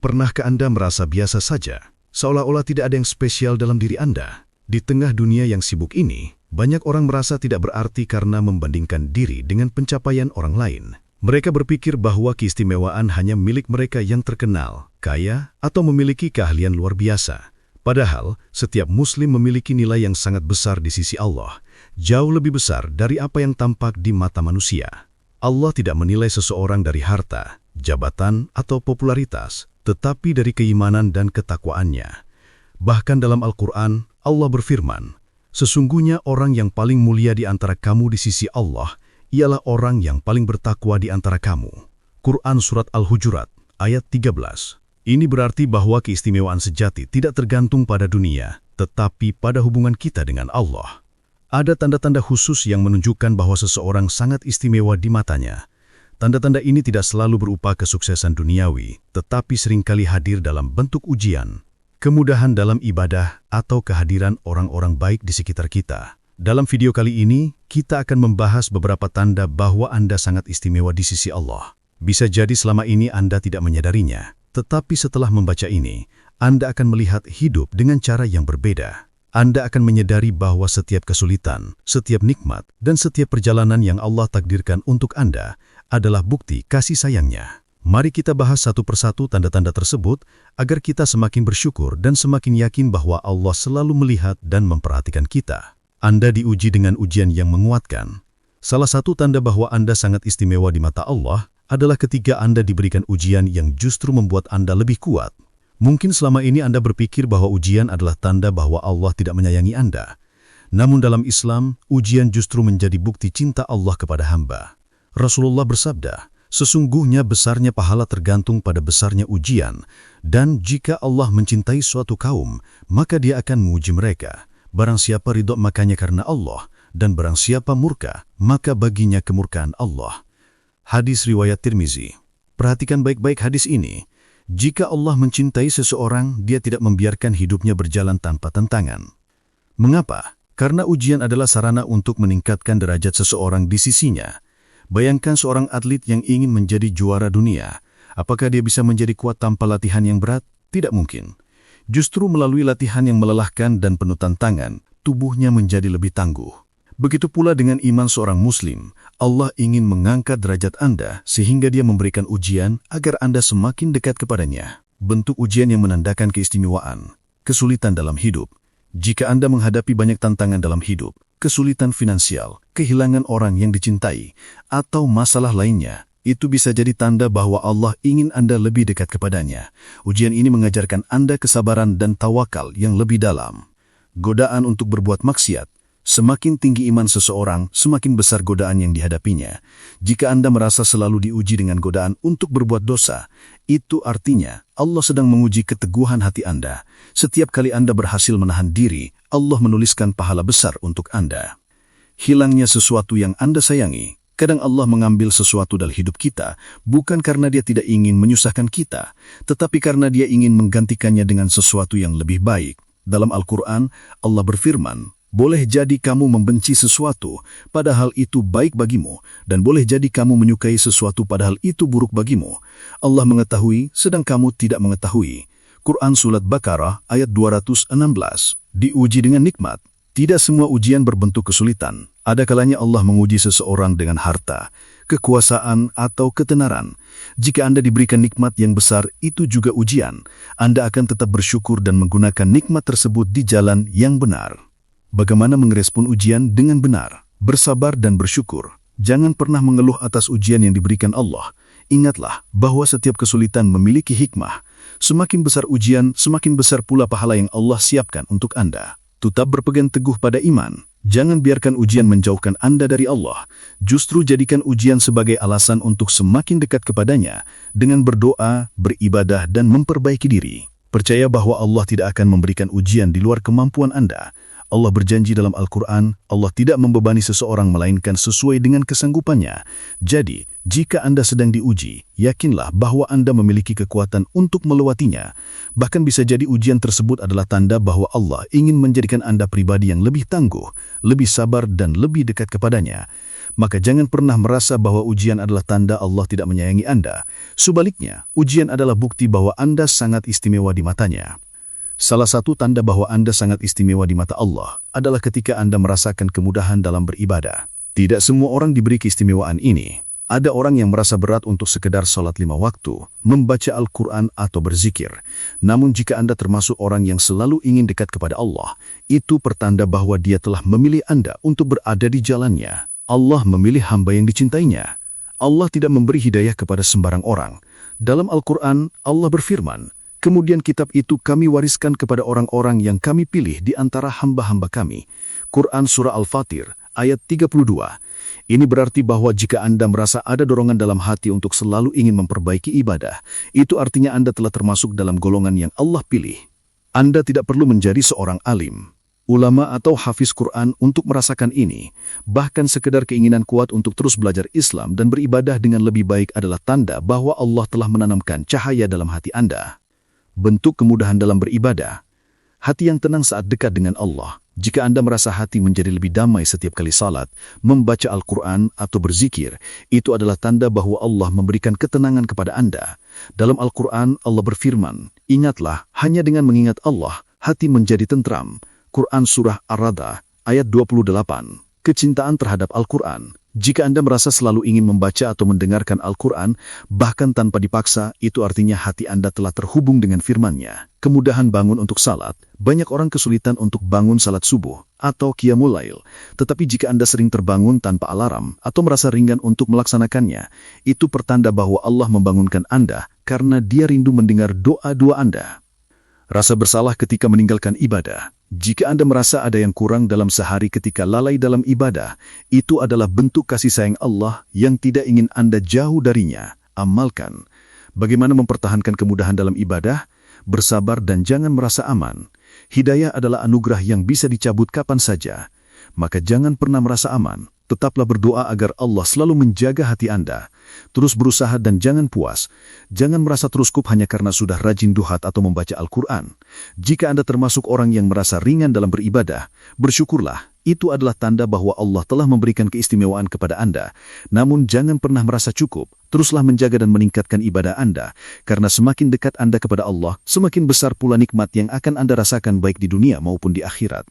Pernahkah Anda merasa biasa saja, seolah-olah tidak ada yang spesial dalam diri Anda? Di tengah dunia yang sibuk ini, banyak orang merasa tidak berarti karena membandingkan diri dengan pencapaian orang lain. Mereka berpikir bahwa keistimewaan hanya milik mereka yang terkenal, kaya, atau memiliki keahlian luar biasa. Padahal, setiap muslim memiliki nilai yang sangat besar di sisi Allah, jauh lebih besar dari apa yang tampak di mata manusia. Allah tidak menilai seseorang dari harta, jabatan, atau popularitas, tetapi dari keimanan dan ketakwaannya. Bahkan dalam Al-Quran, Allah berfirman, "Sesungguhnya orang yang paling mulia di antara kamu di sisi Allah, ialah orang yang paling bertakwa di antara kamu." Quran Surat Al-Hujurat, ayat 13. Ini berarti bahwa keistimewaan sejati tidak tergantung pada dunia, tetapi pada hubungan kita dengan Allah. Ada tanda-tanda khusus yang menunjukkan bahwa seseorang sangat istimewa di matanya. Tanda-tanda ini tidak selalu berupa kesuksesan duniawi, tetapi seringkali hadir dalam bentuk ujian, kemudahan dalam ibadah, atau kehadiran orang-orang baik di sekitar kita. Dalam video kali ini, kita akan membahas beberapa tanda bahwa Anda sangat istimewa di sisi Allah. Bisa jadi selama ini Anda tidak menyadarinya, tetapi setelah membaca ini, Anda akan melihat hidup dengan cara yang berbeda. Anda akan menyadari bahwa setiap kesulitan, setiap nikmat, dan setiap perjalanan yang Allah takdirkan untuk Anda adalah bukti kasih sayangnya. Mari kita bahas satu persatu tanda-tanda tersebut agar kita semakin bersyukur dan semakin yakin bahwa Allah selalu melihat dan memperhatikan kita. Anda diuji dengan ujian yang menguatkan. Salah satu tanda bahwa Anda sangat istimewa di mata Allah adalah ketika Anda diberikan ujian yang justru membuat Anda lebih kuat. Mungkin selama ini Anda berpikir bahwa ujian adalah tanda bahwa Allah tidak menyayangi Anda. Namun dalam Islam, ujian justru menjadi bukti cinta Allah kepada hamba. Rasulullah bersabda, "Sesungguhnya besarnya pahala tergantung pada besarnya ujian, dan jika Allah mencintai suatu kaum, maka Dia akan menguji mereka. Barang siapa ridho makanya karena Allah, dan barang siapa murka, maka baginya kemurkaan Allah." Hadis riwayat Tirmizi. Perhatikan baik-baik hadis ini. Jika Allah mencintai seseorang, Dia tidak membiarkan hidupnya berjalan tanpa tantangan. Mengapa? Karena ujian adalah sarana untuk meningkatkan derajat seseorang di sisinya. Bayangkan seorang atlet yang ingin menjadi juara dunia. Apakah dia bisa menjadi kuat tanpa latihan yang berat? Tidak mungkin. Justru melalui latihan yang melelahkan dan penuh tantangan, tubuhnya menjadi lebih tangguh. Begitu pula dengan iman seorang muslim. Allah ingin mengangkat derajat Anda sehingga Dia memberikan ujian agar Anda semakin dekat kepadanya. Bentuk ujian yang menandakan keistimewaan, kesulitan dalam hidup. Jika Anda menghadapi banyak tantangan dalam hidup, kesulitan finansial, kehilangan orang yang dicintai, atau masalah lainnya, itu bisa jadi tanda bahwa Allah ingin Anda lebih dekat kepadanya. Ujian ini mengajarkan Anda kesabaran dan tawakal yang lebih dalam. Godaan untuk berbuat maksiat. Semakin tinggi iman seseorang, semakin besar godaan yang dihadapinya. Jika Anda merasa selalu diuji dengan godaan untuk berbuat dosa, itu artinya Allah sedang menguji keteguhan hati Anda. Setiap kali Anda berhasil menahan diri, Allah menuliskan pahala besar untuk Anda. Hilangnya sesuatu yang Anda sayangi. Kadang Allah mengambil sesuatu dari hidup kita, bukan karena Dia tidak ingin menyusahkan kita, tetapi karena Dia ingin menggantikannya dengan sesuatu yang lebih baik. Dalam Al-Quran, Allah berfirman, "Boleh jadi kamu membenci sesuatu, padahal itu baik bagimu, dan boleh jadi kamu menyukai sesuatu padahal itu buruk bagimu. Allah mengetahui, sedang kamu tidak mengetahui." Quran Surat Baqarah ayat 216. Diuji dengan nikmat. Tidak semua ujian berbentuk kesulitan. Ada kalanya Allah menguji seseorang dengan harta, kekuasaan, atau ketenaran. Jika Anda diberikan nikmat yang besar, itu juga ujian. Anda akan tetap bersyukur dan menggunakan nikmat tersebut di jalan yang benar. Bagaimana merespon ujian dengan benar? Bersabar dan bersyukur. Jangan pernah mengeluh atas ujian yang diberikan Allah. Ingatlah bahwa setiap kesulitan memiliki hikmah. Semakin besar ujian, semakin besar pula pahala yang Allah siapkan untuk Anda. Tetap berpegang teguh pada iman. Jangan biarkan ujian menjauhkan Anda dari Allah. Justru jadikan ujian sebagai alasan untuk semakin dekat kepadanya dengan berdoa, beribadah, dan memperbaiki diri. Percaya bahwa Allah tidak akan memberikan ujian di luar kemampuan Anda. Allah berjanji dalam Al-Quran, Allah tidak membebani seseorang melainkan sesuai dengan kesanggupannya. Jadi, jika Anda sedang diuji, yakinlah bahwa Anda memiliki kekuatan untuk melewatinya. Bahkan bisa jadi ujian tersebut adalah tanda bahwa Allah ingin menjadikan Anda pribadi yang lebih tangguh, lebih sabar dan lebih dekat kepadanya. Maka jangan pernah merasa bahwa ujian adalah tanda Allah tidak menyayangi Anda. Sebaliknya, ujian adalah bukti bahwa Anda sangat istimewa di matanya. Salah satu tanda bahwa Anda sangat istimewa di mata Allah adalah ketika Anda merasakan kemudahan dalam beribadah. Tidak semua orang diberi keistimewaan ini. Ada orang yang merasa berat untuk sekedar sholat 5 waktu, membaca Al-Quran atau berzikir. Namun jika Anda termasuk orang yang selalu ingin dekat kepada Allah, itu pertanda bahwa Dia telah memilih Anda untuk berada di jalannya. Allah memilih hamba yang dicintainya. Allah tidak memberi hidayah kepada sembarang orang. Dalam Al-Quran, Allah berfirman, "Kemudian kitab itu kami wariskan kepada orang-orang yang kami pilih di antara hamba-hamba kami." Quran Surah Al-Fatir, ayat 32. Ini berarti bahwa jika Anda merasa ada dorongan dalam hati untuk selalu ingin memperbaiki ibadah, itu artinya Anda telah termasuk dalam golongan yang Allah pilih. Anda tidak perlu menjadi seorang alim, ulama atau hafiz Quran untuk merasakan ini. Bahkan sekedar keinginan kuat untuk terus belajar Islam dan beribadah dengan lebih baik adalah tanda bahwa Allah telah menanamkan cahaya dalam hati Anda. Bentuk kemudahan dalam beribadah. Hati yang tenang saat dekat dengan Allah. Jika Anda merasa hati menjadi lebih damai setiap kali salat, membaca Al-Quran atau berzikir, itu adalah tanda bahwa Allah memberikan ketenangan kepada Anda. Dalam Al-Quran, Allah berfirman, "Ingatlah, hanya dengan mengingat Allah, hati menjadi tentram." Quran Surah Ar-Ra'd, ayat 28. Kecintaan terhadap Al-Quran. Jika Anda merasa selalu ingin membaca atau mendengarkan Al-Quran, bahkan tanpa dipaksa, itu artinya hati Anda telah terhubung dengan firman-Nya. Kemudahan bangun untuk salat. Banyak orang kesulitan untuk bangun salat subuh atau qiyamul lail. Tetapi jika Anda sering terbangun tanpa alarm atau merasa ringgan untuk melaksanakannya, itu pertanda bahwa Allah membangunkan Anda karena Dia rindu mendengar doa-doa Anda. Rasa bersalah ketika meninggalkan ibadah. Jika Anda merasa ada yang kurang dalam sehari ketika lalai dalam ibadah, itu adalah bentuk kasih sayang Allah yang tidak ingin Anda jauh darinya. Amalkan. Bagaimana mempertahankan kemudahan dalam ibadah? Bersabar dan jangan merasa aman. Hidayah adalah anugerah yang bisa dicabut kapan saja. Maka jangan pernah merasa aman. Tetaplah berdoa agar Allah selalu menjaga hati Anda. Terus berusaha dan jangan puas. Jangan merasa terus kup hanya karena sudah rajin duhat atau membaca Al-Quran. Jika Anda termasuk orang yang merasa ringan dalam beribadah, bersyukurlah. Itu adalah tanda bahwa Allah telah memberikan keistimewaan kepada Anda. Namun jangan pernah merasa cukup. Teruslah menjaga dan meningkatkan ibadah Anda. Karena semakin dekat Anda kepada Allah, semakin besar pula nikmat yang akan Anda rasakan baik di dunia maupun di akhirat.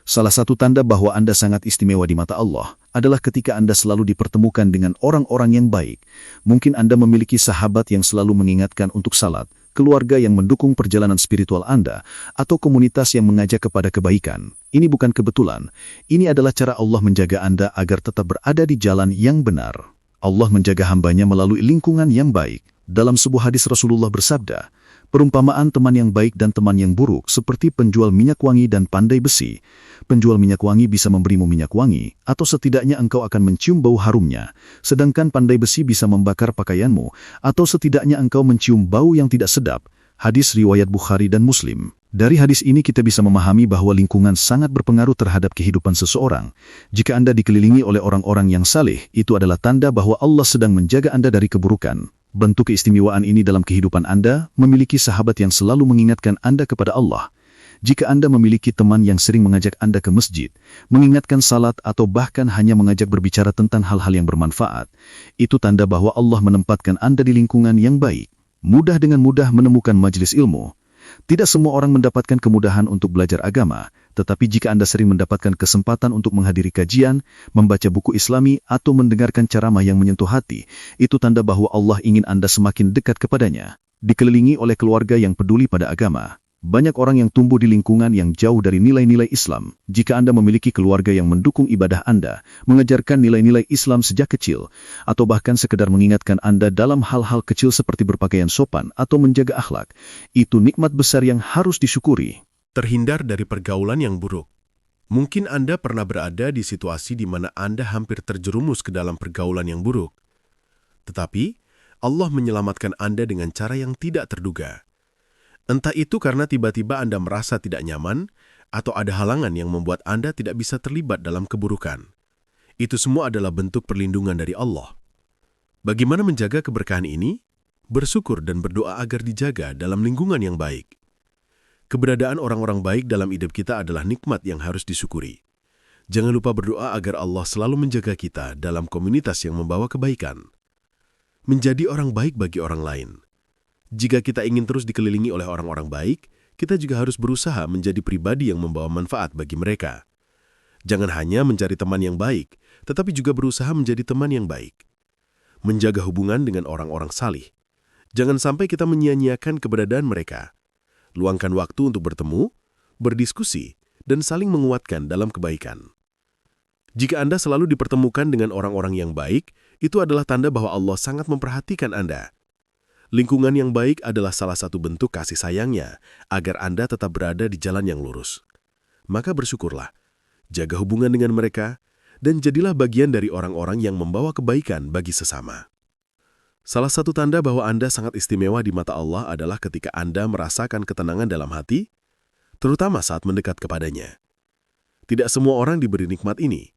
Salah satu tanda bahwa Anda sangat istimewa di mata Allah adalah ketika Anda selalu dipertemukan dengan orang-orang yang baik. Mungkin Anda memiliki sahabat yang selalu mengingatkan untuk salat, keluarga yang mendukung perjalanan spiritual Anda, atau komunitas yang mengajak kepada kebaikan. Ini bukan kebetulan. Ini adalah cara Allah menjaga Anda agar tetap berada di jalan yang benar. Allah menjaga hambanya melalui lingkungan yang baik. Dalam sebuah hadis Rasulullah bersabda, "Perumpamaan teman yang baik dan teman yang buruk seperti penjual minyak wangi dan pandai besi. Penjual minyak wangi bisa memberimu minyak wangi, atau setidaknya engkau akan mencium bau harumnya. Sedangkan pandai besi bisa membakar pakaianmu, atau setidaknya engkau mencium bau yang tidak sedap." Hadis riwayat Bukhari dan Muslim. Dari hadis ini kita bisa memahami bahwa lingkungan sangat berpengaruh terhadap kehidupan seseorang. Jika Anda dikelilingi oleh orang-orang yang saleh, itu adalah tanda bahwa Allah sedang menjaga Anda dari keburukan. Bentuk keistimewaan ini dalam kehidupan Anda memiliki sahabat yang selalu mengingatkan Anda kepada Allah. Jika Anda memiliki teman yang sering mengajak Anda ke masjid, mengingatkan salat atau bahkan hanya mengajak berbicara tentang hal-hal yang bermanfaat, itu tanda bahwa Allah menempatkan Anda di lingkungan yang baik. Mudah dengan mudah menemukan majelis ilmu. Tidak semua orang mendapatkan kemudahan untuk belajar agama, tetapi jika Anda sering mendapatkan kesempatan untuk menghadiri kajian, membaca buku Islami, atau mendengarkan ceramah yang menyentuh hati, itu tanda bahwa Allah ingin Anda semakin dekat kepadanya. Dikelilingi oleh keluarga yang peduli pada agama. Banyak orang yang tumbuh di lingkungan yang jauh dari nilai-nilai Islam. Jika Anda memiliki keluarga yang mendukung ibadah Anda, mengajarkan nilai-nilai Islam sejak kecil, atau bahkan sekedar mengingatkan Anda dalam hal-hal kecil seperti berpakaian sopan atau menjaga akhlak, itu nikmat besar yang harus disyukuri. Terhindar dari pergaulan yang buruk. Mungkin Anda pernah berada di situasi di mana Anda hampir terjerumus ke dalam pergaulan yang buruk. Tetapi, Allah menyelamatkan Anda dengan cara yang tidak terduga. Entah itu karena tiba-tiba Anda merasa tidak nyaman, atau ada halangan yang membuat Anda tidak bisa terlibat dalam keburukan. Itu semua adalah bentuk perlindungan dari Allah. Bagaimana menjaga keberkahan ini? Bersyukur dan berdoa agar dijaga dalam lingkungan yang baik. Keberadaan orang-orang baik dalam hidup kita adalah nikmat yang harus disyukuri. Jangan lupa berdoa agar Allah selalu menjaga kita dalam komunitas yang membawa kebaikan. Menjadi orang baik bagi orang lain. Jika kita ingin terus dikelilingi oleh orang-orang baik, kita juga harus berusaha menjadi pribadi yang membawa manfaat bagi mereka. Jangan hanya mencari teman yang baik, tetapi juga berusaha menjadi teman yang baik. Menjaga hubungan dengan orang-orang salih. Jangan sampai kita menyia-nyiakan keberadaan mereka. Luangkan waktu untuk bertemu, berdiskusi, dan saling menguatkan dalam kebaikan. Jika Anda selalu dipertemukan dengan orang-orang yang baik, itu adalah tanda bahwa Allah sangat memperhatikan Anda. Lingkungan yang baik adalah salah satu bentuk kasih sayangnya agar Anda tetap berada di jalan yang lurus. Maka bersyukurlah, jaga hubungan dengan mereka, dan jadilah bagian dari orang-orang yang membawa kebaikan bagi sesama. Salah satu tanda bahwa Anda sangat istimewa di mata Allah adalah ketika Anda merasakan ketenangan dalam hati, terutama saat mendekat kepadanya. Tidak semua orang diberi nikmat ini.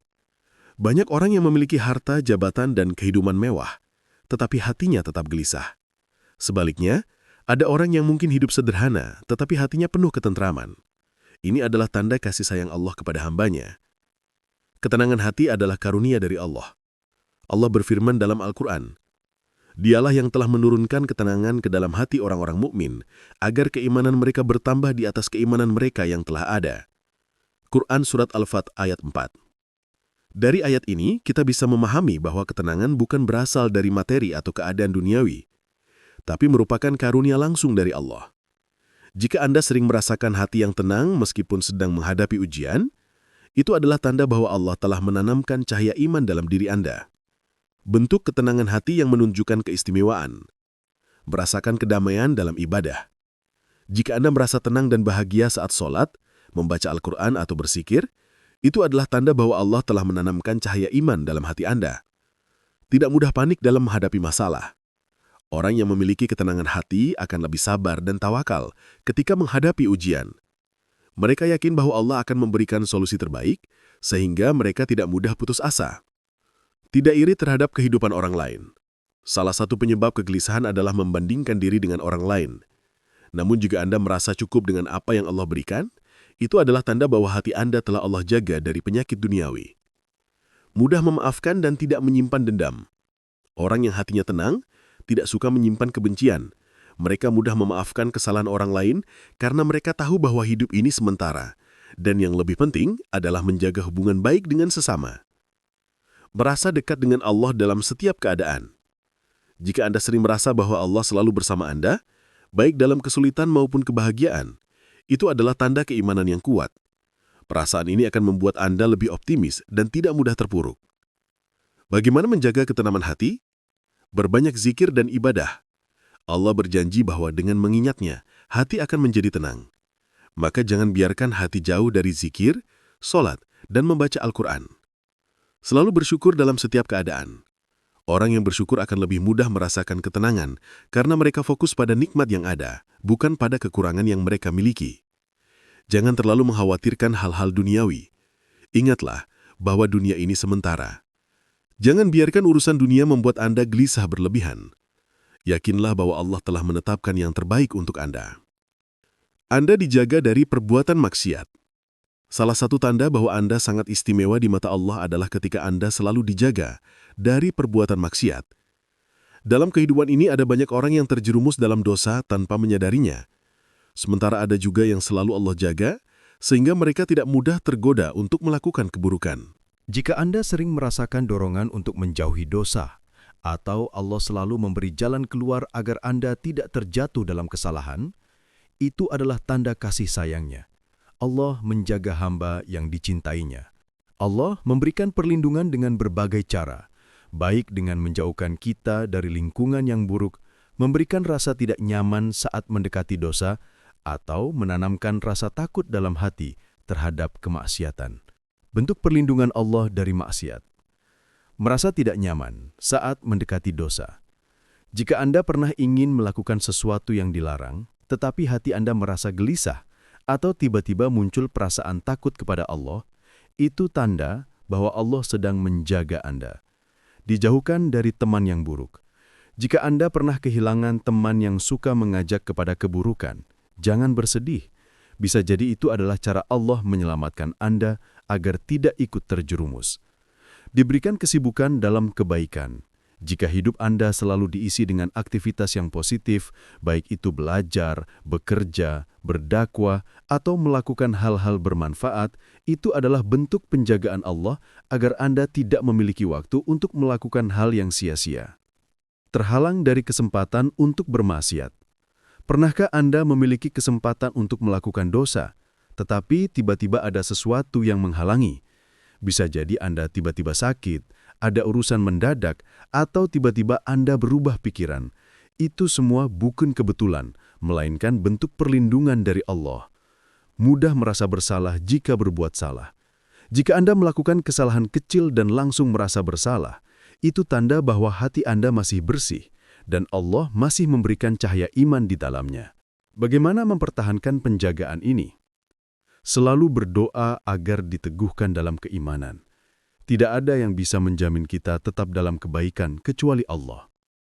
Banyak orang yang memiliki harta, jabatan, dan kehidupan mewah, tetapi hatinya tetap gelisah. Sebaliknya, ada orang yang mungkin hidup sederhana, tetapi hatinya penuh ketentraman. Ini adalah tanda kasih sayang Allah kepada hambanya. Ketenangan hati adalah karunia dari Allah. Allah berfirman dalam Al-Quran, Dialah yang telah menurunkan ketenangan ke dalam hati orang-orang mukmin, agar keimanan mereka bertambah di atas keimanan mereka yang telah ada. Quran Surat Al-Fat ayat 4. Dari ayat ini, kita bisa memahami bahwa ketenangan bukan berasal dari materi atau keadaan duniawi, tapi merupakan karunia langsung dari Allah. Jika Anda sering merasakan hati yang tenang meskipun sedang menghadapi ujian, itu adalah tanda bahwa Allah telah menanamkan cahaya iman dalam diri Anda. Bentuk ketenangan hati yang menunjukkan keistimewaan. Merasakan kedamaian dalam ibadah. Jika Anda merasa tenang dan bahagia saat sholat, membaca Al-Quran atau bersikir, itu adalah tanda bahwa Allah telah menanamkan cahaya iman dalam hati Anda. Tidak mudah panik dalam menghadapi masalah. Orang yang memiliki ketenangan hati akan lebih sabar dan tawakal ketika menghadapi ujian. Mereka yakin bahwa Allah akan memberikan solusi terbaik, sehingga mereka tidak mudah putus asa. Tidak iri terhadap kehidupan orang lain. Salah satu penyebab kegelisahan adalah membandingkan diri dengan orang lain. Namun jika Anda merasa cukup dengan apa yang Allah berikan, itu adalah tanda bahwa hati Anda telah Allah jaga dari penyakit duniawi. Mudah memaafkan dan tidak menyimpan dendam. Orang yang hatinya tenang, tidak suka menyimpan kebencian. Mereka mudah memaafkan kesalahan orang lain karena mereka tahu bahwa hidup ini sementara. Dan yang lebih penting adalah menjaga hubungan baik dengan sesama. Merasa dekat dengan Allah dalam setiap keadaan. Jika Anda sering merasa bahwa Allah selalu bersama Anda, baik dalam kesulitan maupun kebahagiaan, itu adalah tanda keimanan yang kuat. Perasaan ini akan membuat Anda lebih optimis dan tidak mudah terpuruk. Bagaimana menjaga ketenangan hati? Berbanyak zikir dan ibadah. Allah berjanji bahwa dengan mengingatnya, hati akan menjadi tenang. Maka jangan biarkan hati jauh dari zikir, sholat, dan membaca Al-Quran. Selalu bersyukur dalam setiap keadaan. Orang yang bersyukur akan lebih mudah merasakan ketenangan karena mereka fokus pada nikmat yang ada, bukan pada kekurangan yang mereka miliki. Jangan terlalu mengkhawatirkan hal-hal duniawi. Ingatlah bahwa dunia ini sementara. Jangan biarkan urusan dunia membuat Anda gelisah berlebihan. Yakinlah bahwa Allah telah menetapkan yang terbaik untuk Anda. Anda dijaga dari perbuatan maksiat. Salah satu tanda bahwa Anda sangat istimewa di mata Allah adalah ketika Anda selalu dijaga dari perbuatan maksiat. Dalam kehidupan ini ada banyak orang yang terjerumus dalam dosa tanpa menyadarinya. Sementara ada juga yang selalu Allah jaga, sehingga mereka tidak mudah tergoda untuk melakukan keburukan. Jika Anda sering merasakan dorongan untuk menjauhi dosa, atau Allah selalu memberi jalan keluar agar Anda tidak terjatuh dalam kesalahan, itu adalah tanda kasih sayangnya. Allah menjaga hamba yang dicintainya. Allah memberikan perlindungan dengan berbagai cara, baik dengan menjauhkan kita dari lingkungan yang buruk, memberikan rasa tidak nyaman saat mendekati dosa, atau menanamkan rasa takut dalam hati terhadap kemaksiatan. Bentuk perlindungan Allah dari maksiat. Merasa tidak nyaman saat mendekati dosa. Jika Anda pernah ingin melakukan sesuatu yang dilarang, tetapi hati Anda merasa gelisah, atau tiba-tiba muncul perasaan takut kepada Allah, itu tanda bahwa Allah sedang menjaga Anda. Dijauhkan dari teman yang buruk. Jika Anda pernah kehilangan teman yang suka mengajak kepada keburukan, jangan bersedih. Bisa jadi itu adalah cara Allah menyelamatkan Anda agar tidak ikut terjerumus. Diberikan kesibukan dalam kebaikan. Jika hidup Anda selalu diisi dengan aktivitas yang positif, baik itu belajar, bekerja, berdakwah, atau melakukan hal-hal bermanfaat, itu adalah bentuk penjagaan Allah agar Anda tidak memiliki waktu untuk melakukan hal yang sia-sia. Terhalang dari kesempatan untuk bermaksiat. Pernahkah Anda memiliki kesempatan untuk melakukan dosa, tetapi tiba-tiba ada sesuatu yang menghalangi? Bisa jadi Anda tiba-tiba sakit, ada urusan mendadak, atau tiba-tiba Anda berubah pikiran. Itu semua bukan kebetulan, melainkan bentuk perlindungan dari Allah. Mudah merasa bersalah jika berbuat salah. Jika Anda melakukan kesalahan kecil dan langsung merasa bersalah, itu tanda bahwa hati Anda masih bersih, dan Allah masih memberikan cahaya iman di dalamnya. Bagaimana mempertahankan penjagaan ini? Selalu berdoa agar diteguhkan dalam keimanan. Tidak ada yang bisa menjamin kita tetap dalam kebaikan kecuali Allah.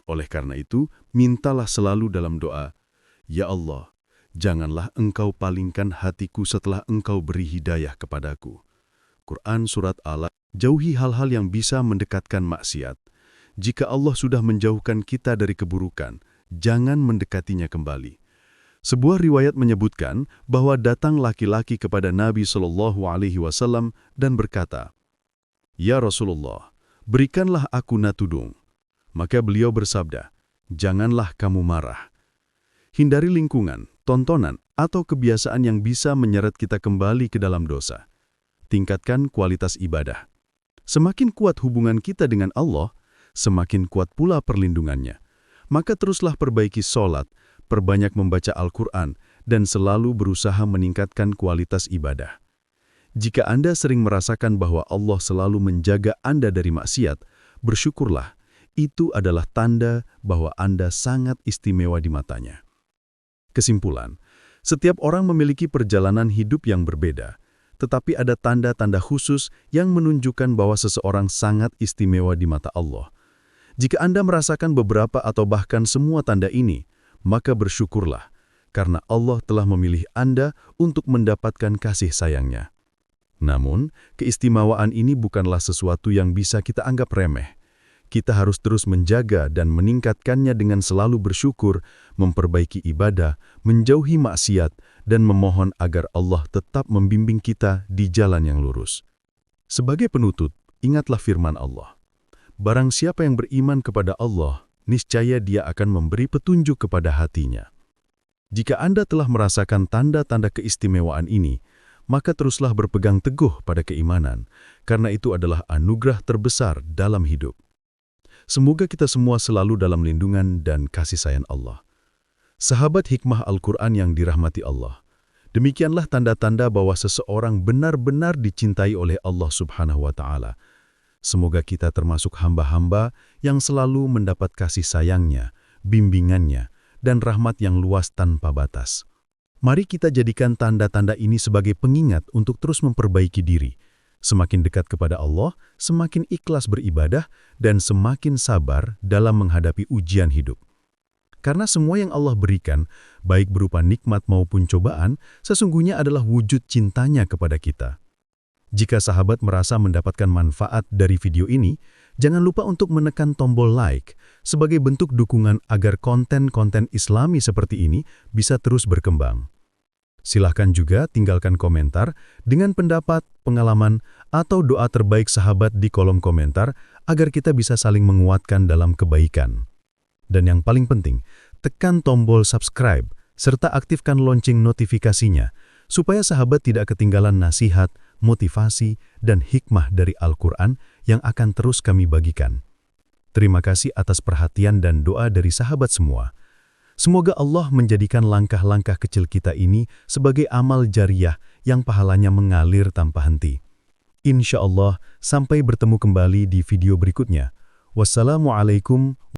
Oleh karena itu, mintalah selalu dalam doa, "Ya Allah, janganlah Engkau palingkan hatiku setelah Engkau beri hidayah kepadaku." Quran Surat Al-Alaq. Jauhi hal-hal yang bisa mendekatkan maksiat. Jika Allah sudah menjauhkan kita dari keburukan, jangan mendekatinya kembali. Sebuah riwayat menyebutkan bahwa datang laki-laki kepada Nabi SAW dan berkata, "Ya Rasulullah, berikanlah aku tudung." Maka beliau bersabda, "Janganlah kamu marah." Hindari lingkungan, tontonan, atau kebiasaan yang bisa menyeret kita kembali ke dalam dosa. Tingkatkan kualitas ibadah. Semakin kuat hubungan kita dengan Allah, semakin kuat pula perlindungannya. Maka teruslah perbaiki sholat, perbanyak membaca Al-Quran, dan selalu berusaha meningkatkan kualitas ibadah. Jika Anda sering merasakan bahwa Allah selalu menjaga Anda dari maksiat, bersyukurlah. Itu adalah tanda bahwa Anda sangat istimewa di matanya. Kesimpulan, setiap orang memiliki perjalanan hidup yang berbeda, tetapi ada tanda-tanda khusus yang menunjukkan bahwa seseorang sangat istimewa di mata Allah. Jika Anda merasakan beberapa atau bahkan semua tanda ini, maka bersyukurlah, karena Allah telah memilih Anda untuk mendapatkan kasih sayang-Nya. Namun, keistimewaan ini bukanlah sesuatu yang bisa kita anggap remeh. Kita harus terus menjaga dan meningkatkannya dengan selalu bersyukur, memperbaiki ibadah, menjauhi maksiat, dan memohon agar Allah tetap membimbing kita di jalan yang lurus. Sebagai penutup, ingatlah firman Allah. Barang siapa yang beriman kepada Allah, niscaya Dia akan memberi petunjuk kepada hatinya. Jika Anda telah merasakan tanda-tanda keistimewaan ini, maka teruslah berpegang teguh pada keimanan, karena itu adalah anugerah terbesar dalam hidup. Semoga kita semua selalu dalam lindungan dan kasih sayang Allah. Sahabat hikmah Al-Quran yang dirahmati Allah, demikianlah tanda-tanda bahwa seseorang benar-benar dicintai oleh Allah Subhanahu wa Ta'ala. Semoga kita termasuk hamba-hamba yang selalu mendapat kasih sayang-Nya, bimbingan-Nya, dan rahmat yang luas tanpa batas. Mari kita jadikan tanda-tanda ini sebagai pengingat untuk terus memperbaiki diri. Semakin dekat kepada Allah, semakin ikhlas beribadah, dan semakin sabar dalam menghadapi ujian hidup. Karena semua yang Allah berikan, baik berupa nikmat maupun cobaan, sesungguhnya adalah wujud cintanya kepada kita. Jika sahabat merasa mendapatkan manfaat dari video ini, jangan lupa untuk menekan tombol like sebagai bentuk dukungan agar konten-konten Islami seperti ini bisa terus berkembang. Silahkan juga tinggalkan komentar dengan pendapat, pengalaman, atau doa terbaik sahabat di kolom komentar agar kita bisa saling menguatkan dalam kebaikan. Dan yang paling penting, tekan tombol subscribe serta aktifkan lonceng notifikasinya supaya sahabat tidak ketinggalan nasihat, motivasi, dan hikmah dari Al-Quran yang akan terus kami bagikan. Terima kasih atas perhatian dan doa dari sahabat semua. Semoga Allah menjadikan langkah-langkah kecil kita ini sebagai amal jariah yang pahalanya mengalir tanpa henti. Insya Allah, sampai bertemu kembali di video berikutnya. Wassalamualaikum